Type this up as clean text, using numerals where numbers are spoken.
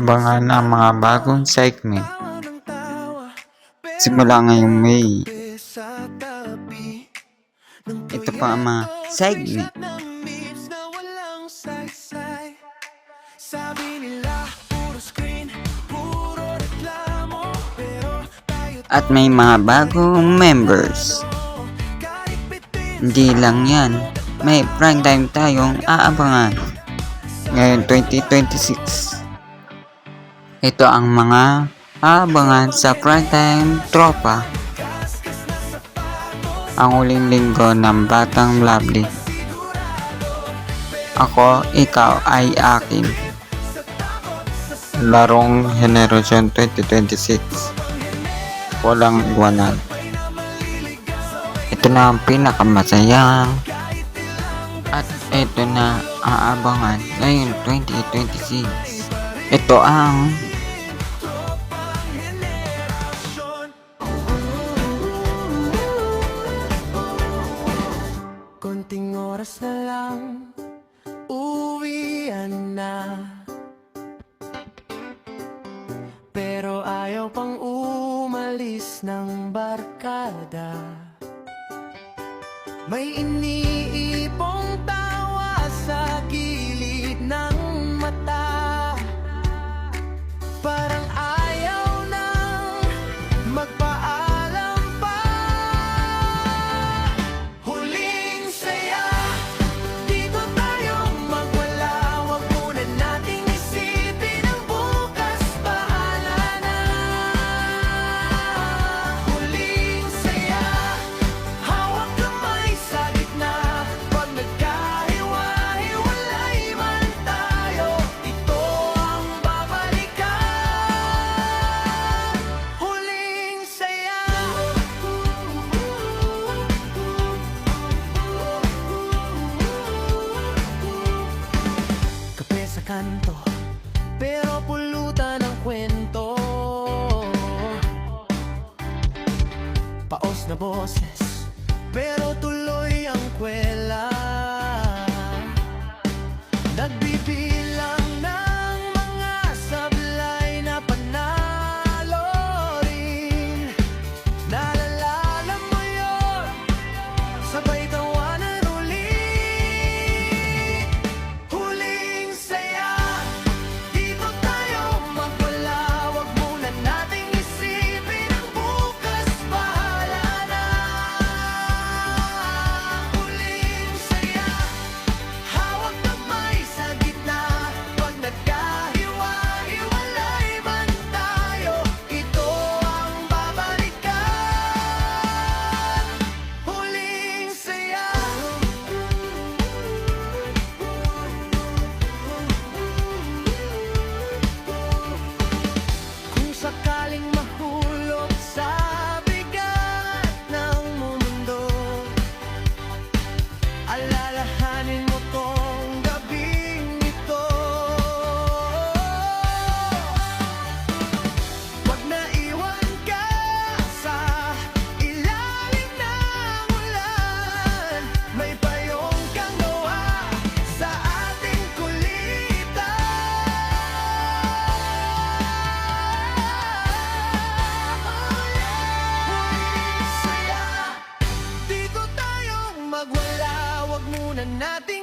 abangan ang mga bagong segment simula ngayong May. Ito pa ang mga segment. At may mga bagong members. Hindi lang yan, may prime time tayong aabangan ngayon 2026. Ito ang mga aabangan sa prime time tropa. Ang huling linggo ng Batang Lovely. Ako, ikaw ay akin. Larong Henerasyon 2026. Walang iwanan. Ito na ang pinakamasayang at ito na aabangan ngayon 2026. Ito ang konting oras na lang, uwian na. Pero ayaw pang umalis ng barkada. May iniipong tawa sa gilid ng mata. Parang ayaw nang magpaalam pa. Huling saya, dito tayo magwala. Wag muna nating isipin ang bukas, bahala na. Huling saya, hawak kamay sa gitna. Pag nagkahiwa-hiwalay man tayo, ito ang babalikan. Huling saya. Kape sa kanto, pero pulutan ang kwento. Paos na boses, pero tuloy ang kwela. Nagbibilang ng mga sablay na panalo rin. Naalala mo yun, sabay tawanan ulit. Huling saya, dito tayo magwala. Wag muna nating isipin ang bukas, bahala na. Huling saya, hawak kamay sa gitna. Pag nagkahiwa-hiwalay man tayo, ito ang babalikan. Huling saya. Kung sakaling mahulog sa bigat ng mundo, alalahanin mo tong gabing ito. Pag naiwan ka sa ilalim ng ulan, may payong kang gawa sa ating kulitan. Huling saya, dito tayo magwala. Wag muna natin